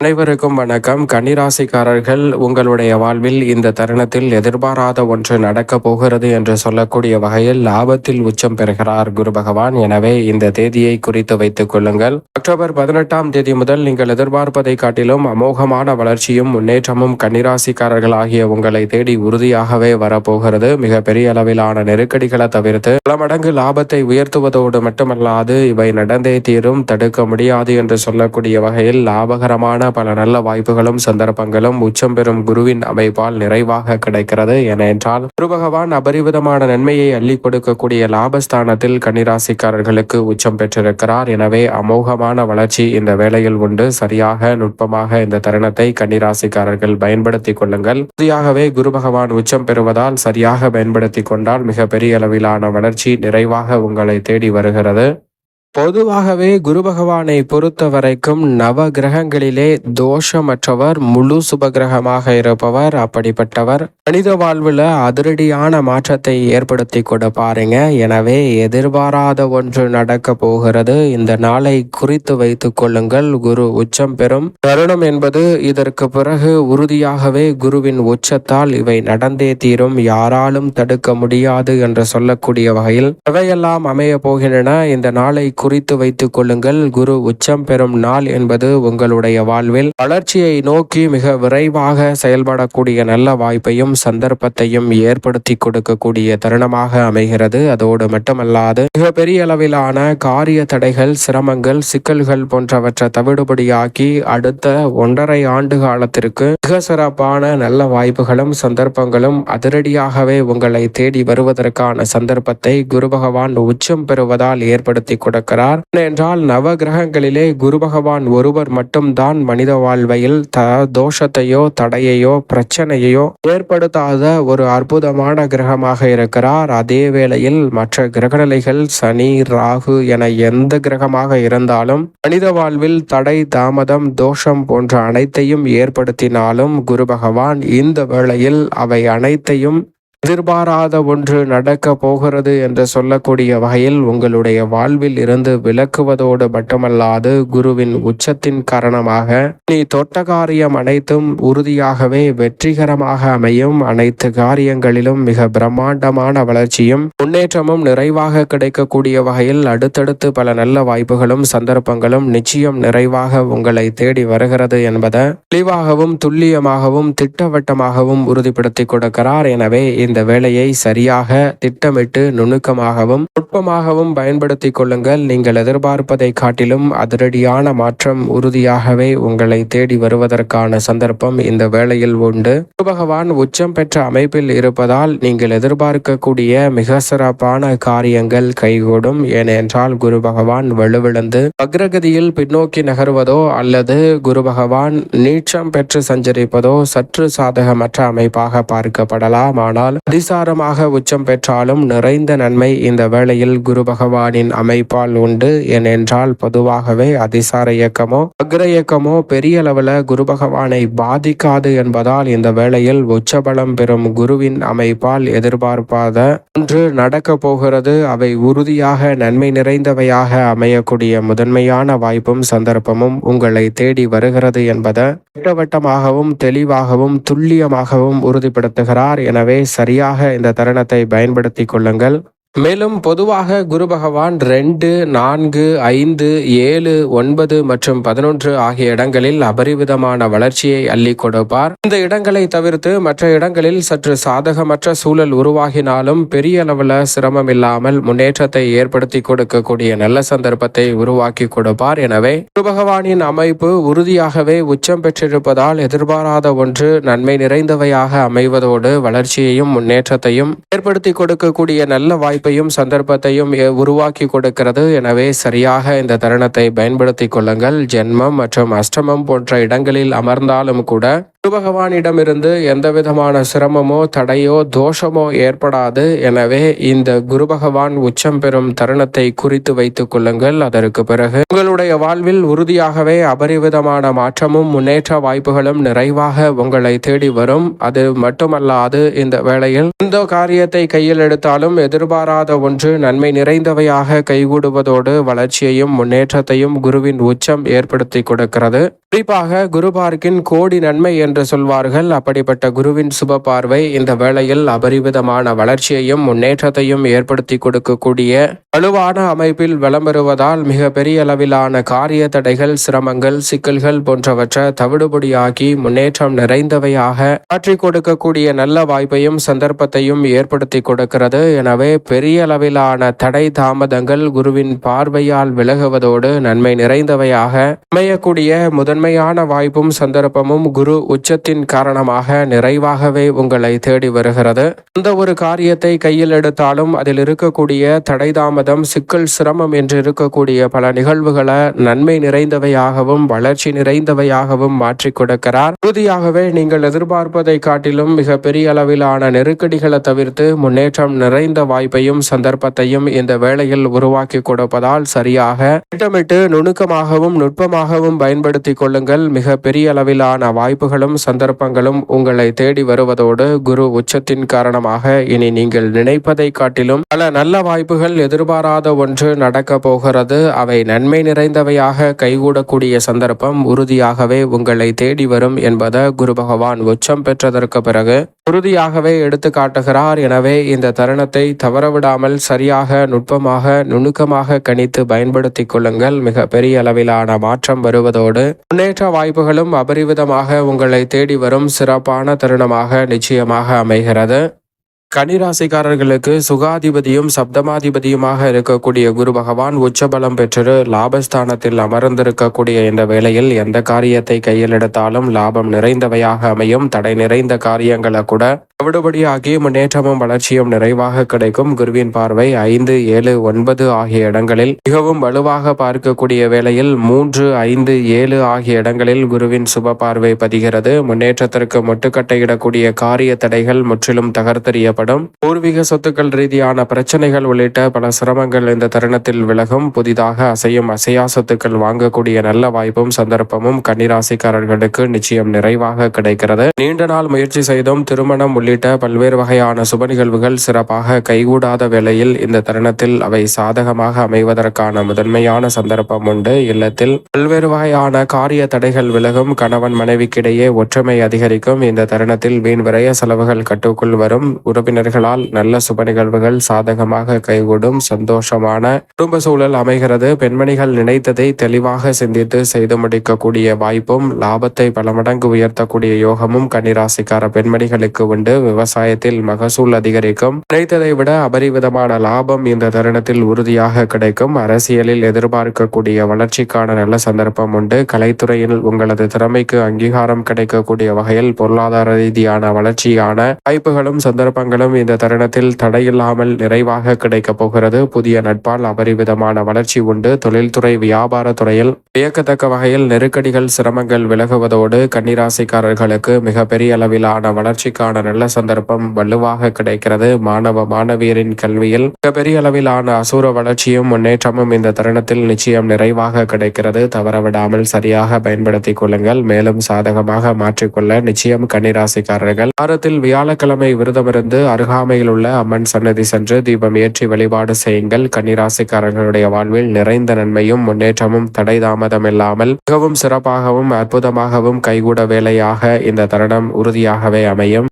அனைவருக்கும் வணக்கம். கன்னிராசிக்காரர்கள், உங்களுடைய வாழ்வில் இந்த தருணத்தில் எதிர்பாராத ஒன்று நடக்கப் போகிறது என்று சொல்லக்கூடிய வகையில் லாபத்தில் உச்சம் பெறுகிறார் குரு பகவான். எனவே இந்த தேதியை குறித்து வைத்துக் கொள்ளுங்கள். அக்டோபர் 18ஆம் தேதி முதல் நீங்கள் எதிர்பார்ப்பதை காட்டிலும் அமோகமான வளர்ச்சியும் முன்னேற்றமும் கன்னிராசிக்காரர்கள் ஆகிய உங்களை தேடி உறுதியாகவே வரப்போகிறது. மிக பெரிய அளவிலான நெருக்கடிகளை தவிர்த்து பல மடங்கு லாபத்தை உயர்த்துவதோடு மட்டுமல்லாது இவை நடந்தே தீரும், தடுக்க முடியாது என்று சொல்லக்கூடிய வகையில் லாபகரமான பல நல்ல வாய்ப்புகளும் சந்தர்ப்பங்களும் உச்சம் பெறும் குருவின் அமைப்பால் நிறைவாக கிடைக்கிறது. ஏனென்றால் குரு பகவான் அபரிவிதமான நன்மையை அள்ளி கொடுக்கக்கூடிய லாபஸ்தானத்தில் கன்னிராசிக்காரர்களுக்கு உச்சம் பெற்றிருக்கிறார். எனவே அமோகமான வளர்ச்சி இந்த வேளையில் உண்டு. சரியாக நுட்பமாக இந்த தருணத்தை கன்னிராசிக்காரர்கள் பயன்படுத்திக் கொள்ளுங்கள். உறுதியாகவே குரு பகவான் உச்சம் பெறுவதால் சரியாக பயன்படுத்திக் கொண்டால் மிக பெரிய அளவிலான வளர்ச்சி நிறைவாக உங்களை தேடி வருகிறது. பொதுவாகவே குரு பகவானை பொறுத்த வரைக்கும் நவ கிரகங்களிலே தோஷமற்றவர், முழு சுபகிரகமாக இருப்பவர். அப்படிப்பட்டவர் மனித வாழ்வில் அதிரடியான மாற்றத்தை ஏற்படுத்தி கொடுப்பாருங்க. எனவே எதிர்பாராத ஒன்று நடக்க போகிறது. இந்த நாளை குறித்து வைத்துக் கொள்ளுங்கள். குரு உச்சம் பெறும் தருணம் என்பது இதற்கு பிறகு உறுதியாகவே குருவின் உச்சத்தால் இவை நடந்தே தீரும், யாராலும் தடுக்க முடியாது என்று சொல்லக்கூடிய வகையில் எவையெல்லாம் அமைய போகின்றன இந்த நாளை குறித்து வைத்துக் கொள்ளுங்கள். குரு உச்சம் பெறும் நாள் என்பது உங்களுடைய வாழ்வில் வளர்ச்சியை நோக்கி மிக விரைவாக செயல்படக்கூடிய நல்ல வாய்ப்பையும் சந்தர்ப்பத்தையும் ஏற்படுத்தி கொடுக்கக்கூடிய தருணமாக அமைகிறது. அதோடு மட்டுமல்லாது மிக பெரிய அளவிலான காரிய தடைகள், சிரமங்கள், சிக்கல்கள் போன்றவற்றை தவிடுபடியாக்கி அடுத்த 1.5 ஆண்டு காலத்திற்கு மிக சிறப்பான நல்ல வாய்ப்புகளும் சந்தர்ப்பங்களும் அதிரடியாகவே உங்களை தேடி வருவதற்கான சந்தர்ப்பத்தை குரு பகவான் உச்சம் பெறுவதால் ஏற்படுத்தி கொடுக்கிறார். என்றால் நவ கிரகங்களிலே குரு பகவான் ஒருவர் மட்டும்தான் மனித வாழ்வையில் தோஷத்தையோ தடையையோ பிரச்சனையோ ஏற்படுத்தாத ஒரு அற்புதமான கிரகமாக இருக்கிறார். அதே வேளையில் மற்ற கிரகநிலைகள் சனி, ராகு என எந்த கிரகமாக இருந்தாலும் மனித வாழ்வில் தடை, தாமதம், தோஷம் போன்ற அனைத்தையும் ஏற்படுத்தினாலும் குரு பகவான் இந்த வேளையில் அவை அனைத்தையும் எதிர்பாராத ஒன்று நடக்க போகிறது என்று சொல்லக்கூடிய வகையில் உங்களுடைய வாழ்வில் இருந்து விலக்குவதோடு மட்டுமல்லாது குருவின் உச்சத்தின் காரணமாக நீ தொட்ட காரியம் அனைத்தும் உறுதியாகவே வெற்றிகரமாக அமையும். அனைத்து காரியங்களிலும் மிக பிரம்மாண்டமான வளர்ச்சியும் முன்னேற்றமும் நிறைவாக கிடைக்கக்கூடிய வகையில் அடுத்தடுத்து பல நல்ல வாய்ப்புகளும் சந்தர்ப்பங்களும் நிச்சயம் நிறைவாக உங்களை தேடி வருகிறது என்பதை தெளிவாகவும் துல்லியமாகவும் திட்டவட்டமாகவும் உறுதிப்படுத்தி கொடுக்கிறார். எனவே இந்த வேலையை சரியாக திட்டமிட்டு நுணுக்கமாகவும் நுட்பமாகவும் பயன்படுத்திக் கொள்ளுங்கள். நீங்கள் எதிர்பார்ப்பதை காட்டிலும் அதிரடியான மாற்றம் உறுதியாகவே உங்களை தேடி வருவதற்கான சந்தர்ப்பம் இந்த வேளையில் உண்டு. குரு பகவான் உச்சம் பெற்ற அமைப்பில் இருப்பதால் நீங்கள் எதிர்பார்க்கக்கூடிய மிக சிறப்பான காரியங்கள் கைகூடும். ஏனென்றால் குரு பகவான் வலுவிழந்து அக்ரகதியில் பின்னோக்கி நகர்வதோ அல்லது குரு பகவான் நீச்சம் பெற்று சஞ்சரிப்பதோ சற்று சாதகமற்ற அமைப்பாக பார்க்கப்படலாம். ஆனால் அதிசாரமாக உச்சம் பெற்றாலும் நிறைந்த நன்மை இந்த வேளையில் குரு பகவானின் அமைப்பால் உண்டு. ஏனென்றால் பொதுவாகவே அதிசார இயக்கமோ அக்ர இயக்கமோ பெரிய அளவில் குரு பகவானை பாதிக்காது என்பதால் இந்த வேளையில் உச்சபலம் பெறும் குருவின் அமைப்பால் எதிர்பார்ப்பாத ஒன்று நடக்க போகிறது. அவை உறுதியாக நன்மை நிறைந்தவையாக அமையக்கூடிய முதன்மையான வாய்ப்பும் சந்தர்ப்பமும் உங்களை தேடி வருகிறது என்பதை திட்டவட்டமாகவும் தெளிவாகவும் துல்லியமாகவும் உறுதிப்படுத்துகிறார். எனவே சரியாக இந்த தருணத்தை பயன்படுத்திக் கொள்ளுங்கள். மேலும் பொதுவாக குரு பகவான் 2, 4, 5, 7, 9 மற்றும் 11 ஆகிய இடங்களில் அபரிவிதமான வளர்ச்சியை அள்ளி கொடுப்பார். இந்த இடங்களை தவிர்த்து மற்ற இடங்களில் சற்று சாதகமற்ற சூழல் உருவாகினாலும் பெரிய அளவில் சிரமம் இல்லாமல் முன்னேற்றத்தை ஏற்படுத்தி கொடுக்கக்கூடிய நல்ல சந்தர்ப்பத்தை உருவாக்கி கொடுப்பார். எனவே குரு பகவானின் அமைப்பு உறுதியாகவே உச்சம் பெற்றிருப்பதால் எதிர்பாராத ஒன்று நன்மை நிறைந்தவையாக அமைவதோடு வளர்ச்சியையும் முன்னேற்றத்தையும் ஏற்படுத்தி கொடுக்கக்கூடிய நல்ல வாய்ப்பு சந்தர்ப்பத்தையும் உருவாக்கி கொடுக்கிறது. எனவே சரியாக இந்த தருணத்தை பயன்படுத்திக் கொள்ளுங்கள். ஜென்மம் மற்றும் அஷ்டமம் போன்ற இடங்களில் அமர்ந்தாலும் கூட குரு பகவானிடமிருந்து எந்த விதமான சிரமமோ தடையோ தோஷமோ ஏற்படாது. எனவே இந்த குரு பகவான் உச்சம் பெறும் தருணத்தை குறித்து வைத்துக் கொள்ளுங்கள். அதற்கு பிறகு உங்களுடைய வாழ்வில் உறுதியாகவே அபரிவிதமான மாற்றமும் முன்னேற்ற வாய்ப்புகளும் நிறைவாக உங்களை தேடி வரும். அது மட்டுமல்லாது இந்த வேளையில் எந்த காரியத்தை கையில் எடுத்தாலும் எதிர்பாராத ஒன்று நன்மை நிறைந்தவையாக கைகூடுவதோடு வளர்ச்சியையும் முன்னேற்றத்தையும் குருவின் உச்சம் ஏற்படுத்தி கொடுக்கிறது. குறிப்பாக குரு பார்க்கின் கோடி நன்மை என்று சொல்வார்கள். அப்படிப்பட்ட குருவின் சுப பார்வை இந்த வேளையில் அபரிவிதமான வளர்ச்சியையும் முன்னேற்றத்தையும் ஏற்படுத்தி கொடுக்கக்கூடிய வலுவான அமைப்பில் வலம் வருவதால் மிக பெரிய அளவிலான காரிய தடைகள், சிரமங்கள், சிக்கல்கள் போன்றவற்றை தவிடுபடியாகி முன்னேற்றம் நிறைந்தவையாக மாற்றிக் கொடுக்கக்கூடிய நல்ல வாய்ப்பையும் சந்தர்ப்பத்தையும் ஏற்படுத்தி கொடுக்கிறது. எனவே பெரிய அளவிலான தடை தாமதங்கள் குருவின் பார்வையால் விலகுவதோடு நன்மை நிறைந்தவையாக அமையக்கூடிய முதன்மையான வாய்ப்பும் சந்தர்ப்பமும் குரு உச்சத்தின் காரணமாக நிறைவாகவே உங்களை தேடி வருகிறது. எந்த ஒரு காரியத்தை கையில் எடுத்தாலும் அதில் இருக்கக்கூடிய தடை தாமதம், சிக்கல், சிரமம் என்று இருக்கக்கூடிய பல நிகழ்வுகளை நன்மை நிறைந்தவையாகவும் வளர்ச்சி நிறைந்தவையாகவும் மாற்றிக் கொடுக்கிறார். உறுதியாகவே நீங்கள் எதிர்பார்ப்பதை காட்டிலும் மிக பெரிய அளவிலான நெருக்கடிகளை தவிர்த்து முன்னேற்றம் நிறைந்த வாய்ப்பையும் சந்தர்ப்பத்தையும் இந்த வேளையில் உருவாக்கி கொடுப்பதால் சரியாக திட்டமிட்டு நுணுக்கமாகவும் நுட்பமாகவும் பயன்படுத்தி கொள்ளுங்கள். மிக பெரிய அளவிலான வாய்ப்புகளும் சந்தர்ப்பங்களும் உங்களை தேடி வருவதோடு குரு உச்சத்தின் காரணமாக இனி நீங்கள் நினைப்பதை காட்டிலும் பல நல்ல வாய்ப்புகள் எதிர்பாராத ஒன்று நடக்க போகிறது. அவை நன்மை நிறைந்தவையாக கைகூடக்கூடிய சந்தர்ப்பம் உறுதியாகவே உங்களை தேடி வரும் என்பதை குரு பகவான் உச்சம் பெற்றதற்கு பிறகு உறுதியாகவே எடுத்து காட்டுகிறார். எனவே இந்த தருணத்தை தவறவிடாமல் சரியாக நுட்பமாக நுணுக்கமாக கணித்து பயன்படுத்திக் கொள்ளுங்கள். மிக பெரிய அளவிலான மாற்றம் வருவதோடு முன்னேற்ற வாய்ப்புகளும் அபரிவிதமாக உங்களை தேடி வரும் சிறப்பான தருணமாக நிச்சயமாக அமைகிறது. கன்னிராசிக்காரர்களுக்கு சுகாதிபதியும் சப்தமாதிபதியுமாக இருக்கக்கூடிய குரு பகவான் உச்சபலம் பெற்று லாபஸ்தானத்தில் அமர்ந்திருக்கக்கூடிய இந்த வேளையில் எந்த காரியத்தை கையில் எடுத்தாலும் லாபம் நிறைந்தவையாக அமையும். தடை நிறைந்த காரியங்களை கூட தவிடுபடியாகி முன்னேற்றமும் வளர்ச்சியும் நிறைவாக கிடைக்கும். குருவின் பார்வை 5, 7, 9 ஆகிய இடங்களில் மிகவும் வலுவாக பார்க்கக்கூடிய வேளையில் 3, 5, 7 ஆகிய இடங்களில் குருவின் சுப பார்வை பதிகிறது. முன்னேற்றத்திற்கு முட்டுக்கட்டையிடக்கூடிய காரிய தடைகள் முற்றிலும் தகர்த்தெறிய பூர்வீக சொத்துக்கள் ரீதியான பிரச்சனைகள் உள்ளிட்ட பல சிரமங்கள் இந்த தருணத்தில் விலகும். புதிதாக அசையும் அசையா சொத்துக்கள் வாங்கக்கூடிய நல்ல வாய்ப்பும் சந்தர்ப்பமும் கன்னிராசிக்காரர்களுக்கு நிச்சயம் நிறைவாக கிடைக்கிறது. நீண்ட நாள் முயற்சி செய்தும் திருமணம் உள்ளிட்ட பல்வேறு வகையான சுப நிகழ்வுகள் சிறப்பாக கைகூடாத வேளையில் இந்த தருணத்தில் அவை சாதகமாக அமைவதற்கான முதன்மையான சந்தர்ப்பம் உண்டு. இல்லத்தில் பல்வேறு வகையான காரிய தடைகள் விலகும். கணவன் மனைவிக்கிடையே ஒற்றுமை அதிகரிக்கும். இந்த தருணத்தில் வீண் விரய செலவுகள் கட்டுக்குள் வரும். உறவினர்களால் நல்ல சுப நிகழ்வுகள் சாதகமாக கைகூடும். சந்தோஷமான குடும்ப சூழல் அமைகிறது. பெண்மணிகள் நினைத்ததை தெளிவாக சிந்தித்து செய்து முடிக்கக்கூடிய வாய்ப்பும் லாபத்தை பல மடங்கு உயர்த்தக்கூடிய யோகமும் கன்னிராசிக்கார பெண்மணிகளுக்கு உண்டு. விவசாயத்தில் மகசூல் அதிகரிக்கும். நினைத்ததை விட அபரிவிதமான லாபம் இந்த தருணத்தில் உறுதியாக கிடைக்கும். அரசியலில் எதிர்பார்க்கக்கூடிய வளர்ச்சிக்கான நல்ல சந்தர்ப்பம் உண்டு. கலைத்துறையில் உங்களது திறமைக்கு அங்கீகாரம் கிடைக்கக்கூடிய வகையில் பொருளாதார ரீதியான வளர்ச்சியான வாய்ப்புகளும் சந்தர்ப்பங்களும் இந்த தருணத்தில் தடையில்லாமல் நிறைவாக கிடைக்கப் போகிறது. புதிய நட்பால் அபரிவிதமான வளர்ச்சி உண்டு. தொழில்துறை, வியாபார துறையில் வியக்கத்தக்க வகையில் நெருக்கடிகள், சிரமங்கள் விலகுவதோடு கன்னிராசிக்காரர்களுக்கு மிக பெரிய அளவிலான வளர்ச்சிக்கான நல்ல சந்தர்ப்பம் வலுவாக கிடைக்கிறது. மாணவ மாணவியரின் கல்வியில் மிக பெரிய அளவிலான அசூர வளர்ச்சியும் முன்னேற்றமும் இந்த தருணத்தில் நிச்சயம் நிறைவாக கிடைக்கிறது. தவறவிடாமல் சரியாக பயன்படுத்திக் கொள்ளுங்கள். மேலும் சாதகமாக மாற்றிக்கொள்ள நிச்சயம் கன்னிராசிக்காரர்கள் வாரத்தில் வியாழக்கிழமை விரதமிருந்து அருகாமையில் உள்ள அம்மன் சன்னதி சென்று தீபம் ஏற்றி வழிபாடு செய்யுங்கள். கன்னிராசிக்காரர்களுடைய வாழ்வில் நிறைந்த நன்மையும் முன்னேற்றமும் தடை தாமதம் இல்லாமல் மிகவும் சிறப்பாகவும் அற்புதமாகவும் கைகூட வேலையாக இந்த தருணம் உறுதியாகவே அமையும்.